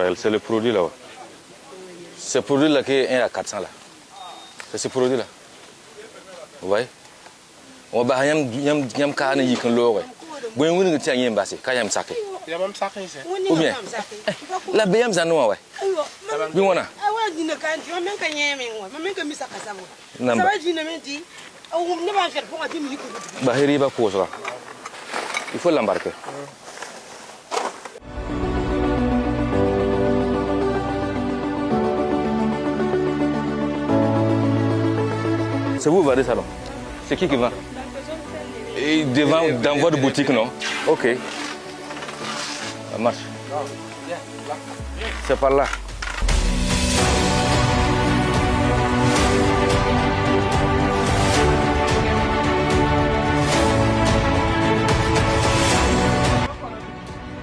Sahel, c'est le produit là. Ce produit là qui est à 400 là. C'est ce produit là. Vous voyez? On va yam ka na yikan lo. Bon on ne tient yam basse, ka yam saké. Yam saké ici. Ou bien. La beyam zano ouais. Bi wona. Awa dina kan ti men ka yemi ngo, men ka misa ka sabo. Namba. Sawa dina men ti. Au ne ba faire pour ati mi ko. Bahiri ba ko ça. Il faut l'embarquer. C'est vous vendez ça non? C'est qui vend? Et devant dans votre boutique non? Ok. Ça marche. C'est par là.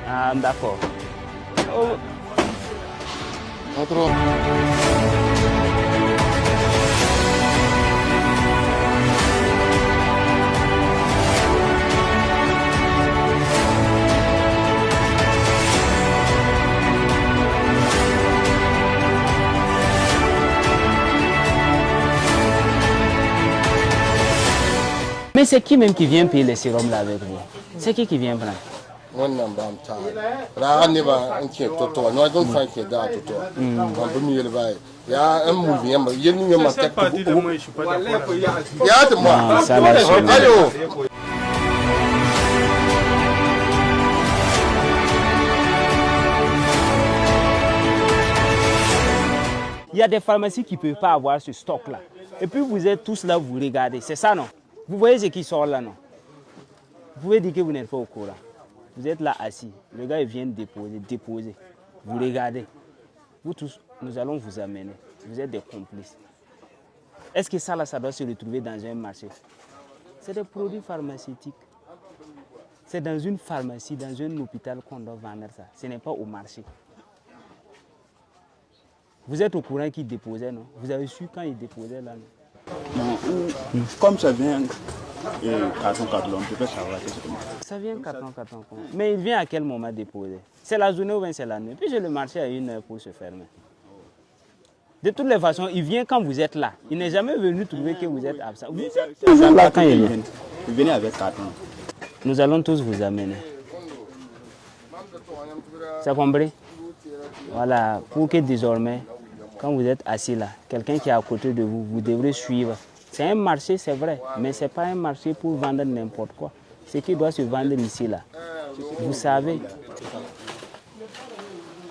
Ah, d'accord. Oh. Pas trop. Mais c'est qui même qui vient payer les sérums là avec vous? C'est qui vient prendre? On n'a pas de temps. Là, on n'est pas inquiet. Nous avons fait inquiet dans tout ça. On peut mieux le voir. Il y a un mouvement. Il y a une maquette. Il y a de moi. Ça va. Il y a des pharmacies qui ne peuvent pas avoir ce stock-là. Et puis vous êtes tous là, vous regardez. C'est ça, non? Vous voyez ce qui sort là, non? Vous pouvez dire que vous n'êtes pas au courant. Vous êtes là assis. Le gars il vient déposer. Vous regardez. Vous tous, nous allons vous amener. Vous êtes des complices. Est-ce que ça, là, ça doit se retrouver dans un marché? C'est des produits pharmaceutiques. C'est dans une pharmacie, dans un hôpital qu'on doit vendre ça. Ce n'est pas au marché. Vous êtes au courant qu'il déposait, non? Vous avez su quand il déposait là, non? Non, comme ça vient carton, on ne peut pas savoir ce que c'est. Ça vient carton. Mais il vient à quel moment déposer? C'est la journée ou bien c'est la nuit? Puis le marché à 1 heure pour se fermer. De toutes les façons, il vient quand vous êtes là. Il n'est jamais venu trouver que vous êtes absent. Vous êtes toujours là quand il vient. Il venait avec carton. Nous allons tous vous amener. C'est compris? Voilà, pour que désormais, quand vous êtes assis là, quelqu'un qui est à côté de vous, vous devrez suivre. C'est un marché, c'est vrai, mais ce n'est pas un marché pour vendre n'importe quoi. Ce qui doit se vendre ici là. Vous savez.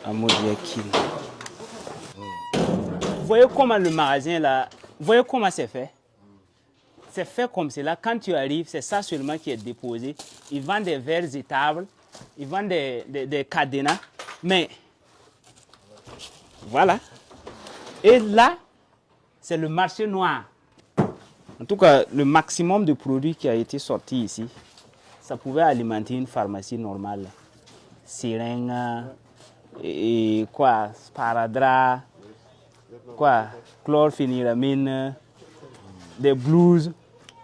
Amour Yakil. Vous voyez comment le magasin là, vous voyez comment c'est fait? C'est fait comme cela. Quand tu arrives, c'est ça seulement qui est déposé. Ils vendent des verres et tables, ils vendent des cadenas, mais voilà. Et là, c'est le marché noir. En tout cas, le maximum de produits qui a été sorti ici, ça pouvait alimenter une pharmacie normale. Seringue, et quoi, sparadrap, quoi, chlorphénylamine, des blouses,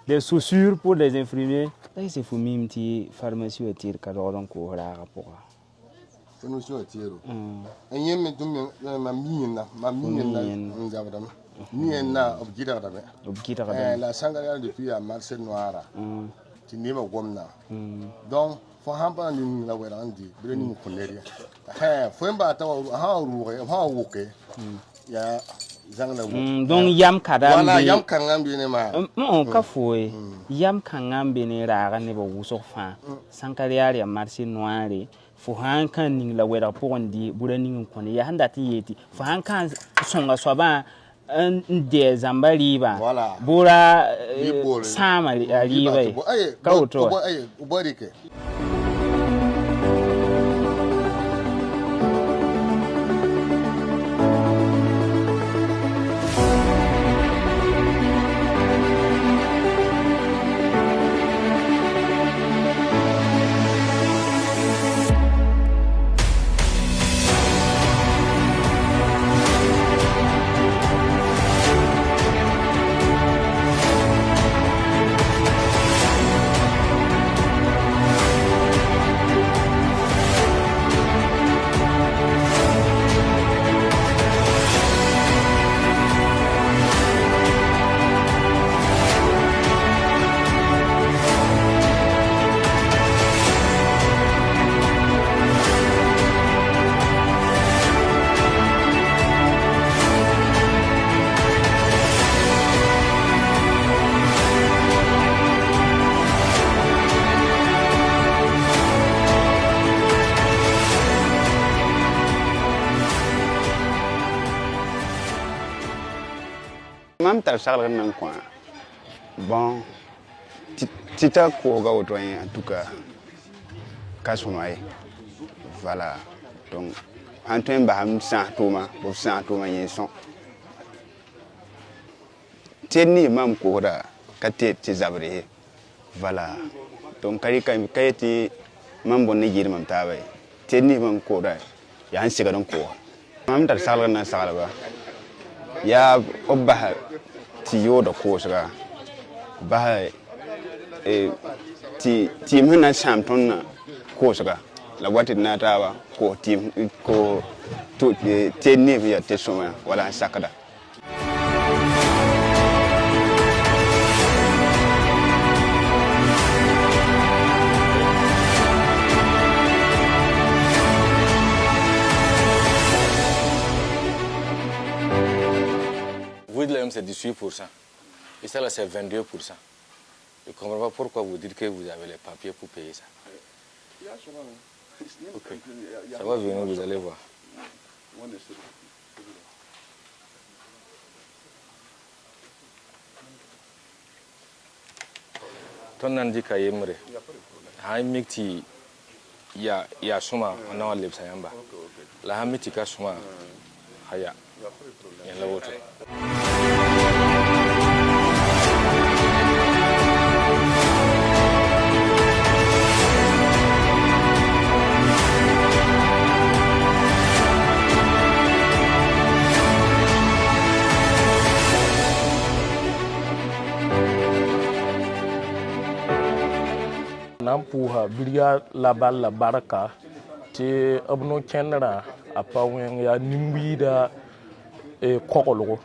des chaussures pour les infirmiers. Là, c'est pour une petite pharmacie au tir alors on court à rapport. C'est nous sur le tir. Et il y a ma mine, la sangaria depuis à marché noir. Tu n'es pas comme donc, faut un peu de la wérandi, bring coléria. Faut un bateau, donc yam kadam voilà yam kangam bine ma on ka foye yam kangam bine raga ne ba wuso fa sankariya marché noir fo han kan ning la wera pondi burani ko ne ya handa ti yeti fo han kan songa soba de zambaliba voilà bura sama riba ka uto ubarike mam tar sagla nan kwa bon tita ko ga woto en tout cas kasumay voilà donc Antoine Baham Santoma, pour Santoma Yenson. Tenni mam Koura, Kate Tizabre. Voilà. Donc, Kayeti Mambo Nigir Mamtawe. Tenni mam Koura, Yan Sigaron Ko. Mam that Salana Salava. Ya Obaha Tio the Kosra. Baha Timuna Sampona Kosra. La wati natawa ko team ko to tenni via tesoma wala sakada Vous dites c'est 18%. Et ça là c'est 22%. Je ne comprends pas pourquoi vous dites que vous avez les papiers pour payer ça. Okay. Ça va venir, vous allez voir. Ton andi ka yemre. Ha mikti ya suma na wale sayamba. La ha miti ka suma haya. Yan la woto. Nampuha bilia la balla baraka te abno kenra apawen ya nimbuida kokolo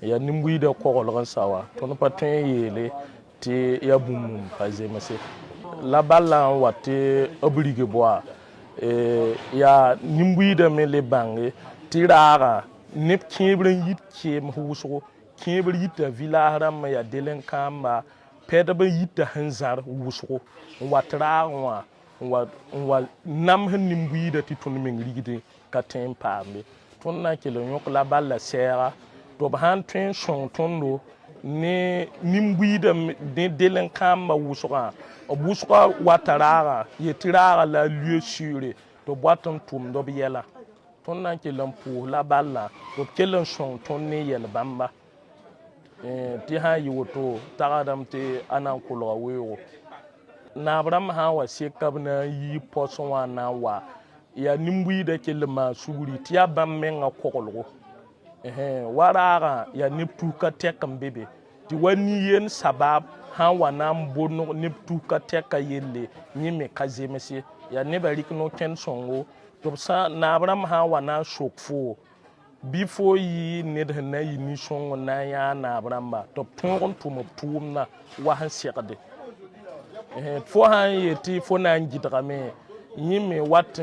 ya nimbuida kokolo sawa tono patin yele te ya bumum pazemase la balla wate oblige boa ya nimbuida mele bange tirara nip kebren yit kem huso kebren yit villa ram ya delen kamba Pedaba yita hanzar wuso watra wa nam hanimbuida ti ton mengride katen pambe ton na kelo nyok la balla sera to ban tren son tondo ne nimbuida de delen kamba wuso watara yetira la lieu sûr to boaton tum do biela ton na kelo pour la balla to kelo son ton ne yel bamba ti ha yiwoto tagadam te anan kulwa wewo na abram ha wa sekab na yi poso wa na wa ya nimbui da kelma suguri ti abam men akolo warara ya niptu ka tekam bebe ti wani yen sabab ha wa na mbono niptu ka teka yelle nyime kazemese ya nebarik no ken songo to sa na abram ha wa na shokfo before yi ned na yi ni songo na ya na bramba to tongon tumo tumna wa han sekade fo han yeti fo na ngidame yime wat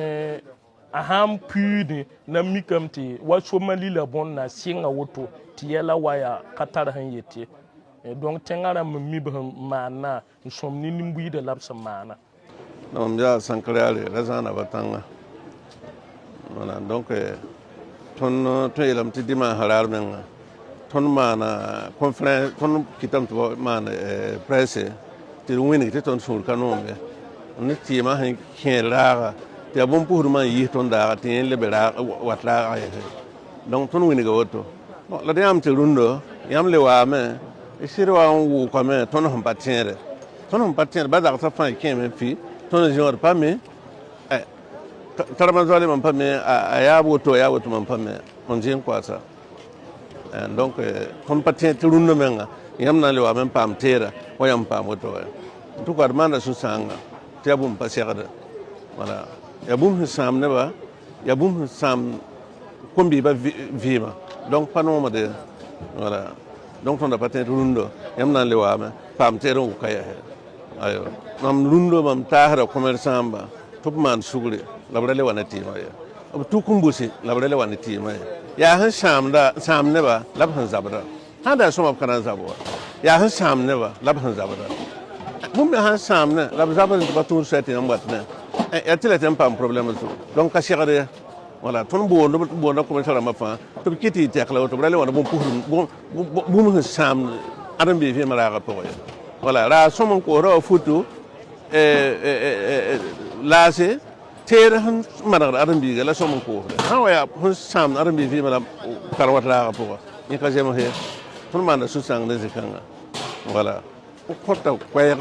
aham pudi na mikamti wa somali la bonna singa woto tiyela waya katar han yeti donc tengara mi mana somni nimbuyi de labsa mana non ya sankrale razana batanga voilà donc ton yelam ti dima harar men ton mana conférence ton kitam to mana presse ti wini ti ton sul kanombe on ti ma hen kera ti abon pour man yi ton da ti le bera watla ay donc ton wini go to la de am ti rundo yam le wa me isiro wa wu ko me ton hon patiere ba da ta fa keme fi ton jor pas me Taramanzole man pas mais ya woto man pas mais on jien quoi ça donc kon patien tulunno menga yamna le wa même pas amtera o yam pas moto tout quoi demande su sanga tiabum pas serada voilà ya bum sam ne ba ya bum sam kombi ba vima donc pas non de voilà donc on a patien tulunno yamna le wa même pas amtera o kaya ayo nam lundo mam tahara commerçant ba tout man sugre labrele wanati ma ya ab tukumbusi labrele wanati ma ya han sam ne ba lab han zabra hada so mab kana zabwa ya han sam ne ba lab han zabra mum han sam ne lab zabra ba tur seti am batna ya tele tem pam problème so donc ka shigare voilà ton bo ko sala ma fa to kiti tek la to brale wona bon pour bon sam adam bi fi mara ga po voilà ra somon ko ro futu lase ter han mara adam bi ga la somon ko ha wa hon sam adam bi fi mara karwat la ga po ni ka jema he ton manda su sang de zikanga voilà ko porta kwayer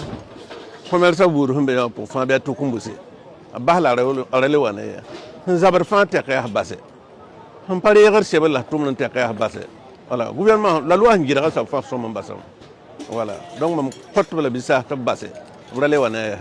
commerce buru humbe ya pour fa be to kumbusi abala rele wana ya zabar fa te ka base on pare yer se bala tum nan te ka base voilà gouvernement la loi ngira sa fa so mon basam voilà donc mam porte bala bi sa ta base rele wana ya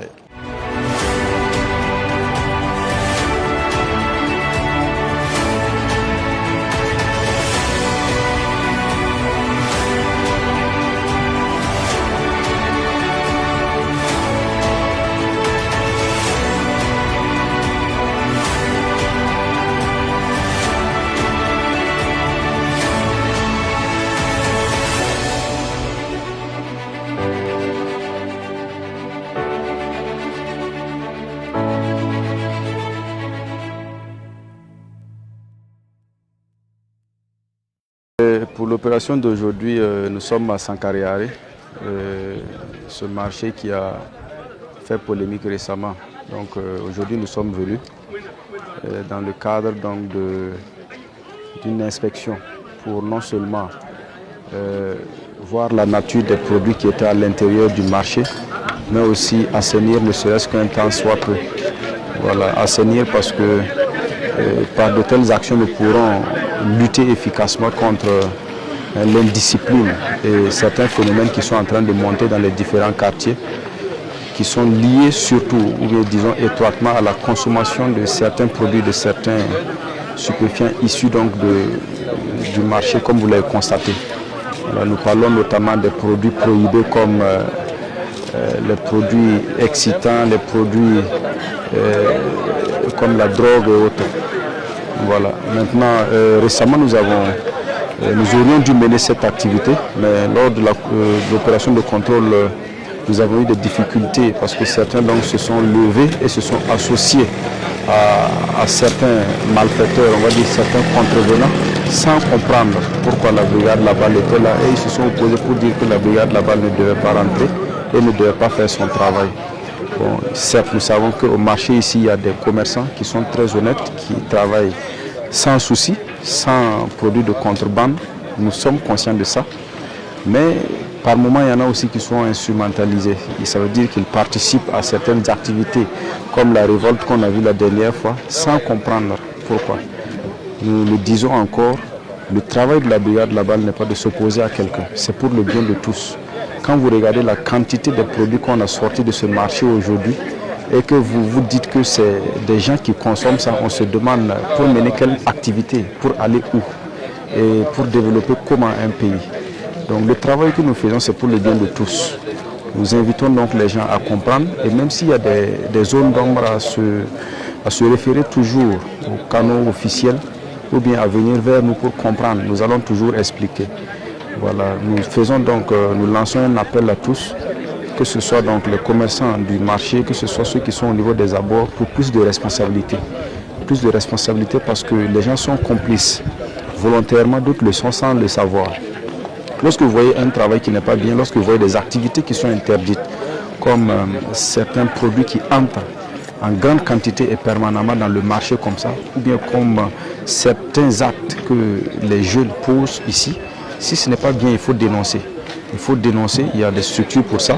Pour l'opération d'aujourd'hui, nous sommes à Sankariari, ce marché qui a fait polémique récemment. Donc aujourd'hui nous sommes venus dans le cadre d'une inspection pour non seulement voir la nature des produits qui étaient à l'intérieur du marché, mais aussi assainir ne serait-ce qu'un temps soit peu. Voilà, assainir parce que par de telles actions nous pourrons lutter efficacement contre l'indiscipline et certains phénomènes qui sont en train de monter dans les différents quartiers, qui sont liés surtout, ou bien disons étroitement, à la consommation de certains produits, de certains stupéfiants issus donc du marché, comme vous l'avez constaté. Alors, nous parlons notamment des produits prohibés comme les produits excitants, les produits comme la drogue et autres. Voilà. Maintenant, récemment, nous aurions dû mener cette activité, mais lors de l'opération de contrôle, nous avons eu des difficultés parce que certains donc se sont levés et se sont associés à certains malfaiteurs, on va dire certains contrevenants, sans comprendre pourquoi la brigade Laballe était là, et ils se sont opposés pour dire que la brigade Laballe ne devait pas rentrer et ne devait pas faire son travail. Bon, certes, nous savons qu'au marché ici, il y a des commerçants qui sont très honnêtes, qui travaillent sans souci, sans produits de contrebande. Nous sommes conscients de ça. Mais par moments, il y en a aussi qui sont instrumentalisés. Et ça veut dire qu'ils participent à certaines activités, comme la révolte qu'on a vue la dernière fois, sans comprendre pourquoi. Nous le disons encore, le travail de la brigade Laballe n'est pas de s'opposer à quelqu'un, c'est pour le bien de tous. Quand vous regardez la quantité de produits qu'on a sortis de ce marché aujourd'hui et que vous vous dites que c'est des gens qui consomment ça, on se demande pour mener quelle activité, pour aller où et pour développer comment un pays. Donc le travail que nous faisons, c'est pour le bien de tous. Nous invitons donc les gens à comprendre et même s'il y a des zones d'ombre à se référer toujours aux canaux officiels ou bien à venir vers nous pour comprendre, nous allons toujours expliquer. Voilà, nous lançons un appel à tous, que ce soit donc les commerçants du marché, que ce soit ceux qui sont au niveau des abords, pour plus de responsabilité. Plus de responsabilité parce que les gens sont complices. Volontairement, d'autres le sont sans le savoir. Lorsque vous voyez un travail qui n'est pas bien, lorsque vous voyez des activités qui sont interdites, comme certains produits qui entrent en grande quantité et permanemment dans le marché comme ça, ou bien comme certains actes que les jeunes posent ici, si ce n'est pas bien, il faut dénoncer. Il faut dénoncer, il y a des structures pour ça.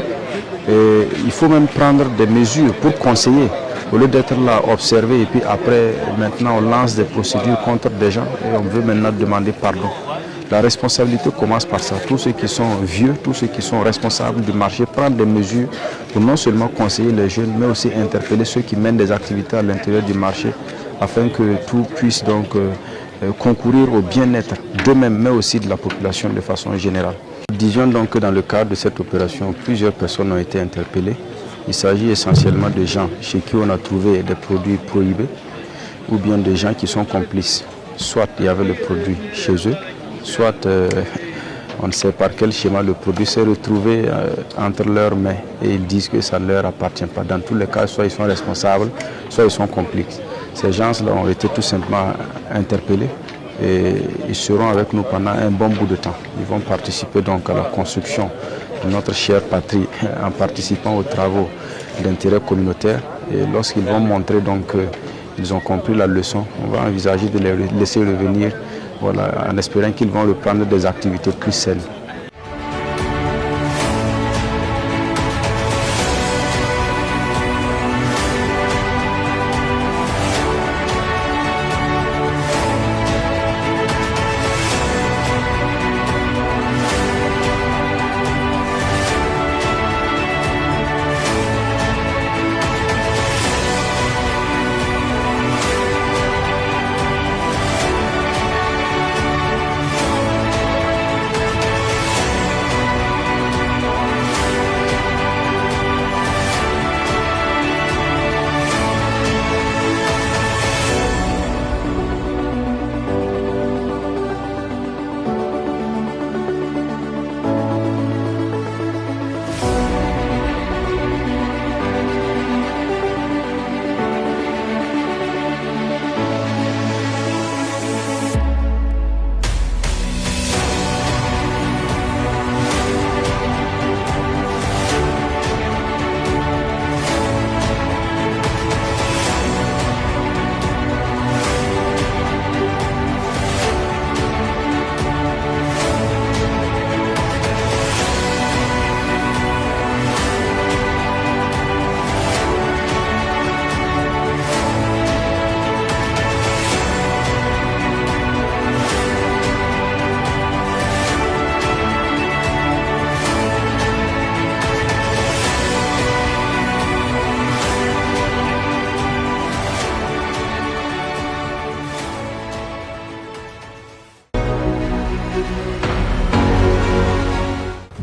Et il faut même prendre des mesures pour conseiller, au lieu d'être là, observer, et puis après, maintenant, on lance des procédures contre des gens et on veut maintenant demander pardon. La responsabilité commence par ça. Tous ceux qui sont vieux, tous ceux qui sont responsables du marché, prendre des mesures pour non seulement conseiller les jeunes, mais aussi interpeller ceux qui mènent des activités à l'intérieur du marché, afin que tout puisse donc concourir au bien-être d'eux-mêmes, mais aussi de la population de façon générale. Disons donc que dans le cadre de cette opération, plusieurs personnes ont été interpellées. Il s'agit essentiellement de gens chez qui on a trouvé des produits prohibés, ou bien des gens qui sont complices. Soit il y avait le produit chez eux, soit On ne sait par quel schéma le produit s'est retrouvé entre leurs mains et ils disent que ça ne leur appartient pas. Dans tous les cas, soit ils sont responsables, soit ils sont complices. Ces gens-là ont été tout simplement interpellés et ils seront avec nous pendant un bon bout de temps. Ils vont participer donc à la construction de notre chère patrie en participant aux travaux d'intérêt communautaire. Et lorsqu'ils vont montrer donc qu'ils ont compris la leçon, on va envisager de les laisser revenir, voilà, en espérant qu'ils vont reprendre des activités plus saines.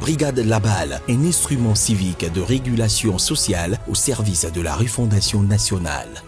Brigade Labal, un instrument civique de régulation sociale au service de la refondation nationale.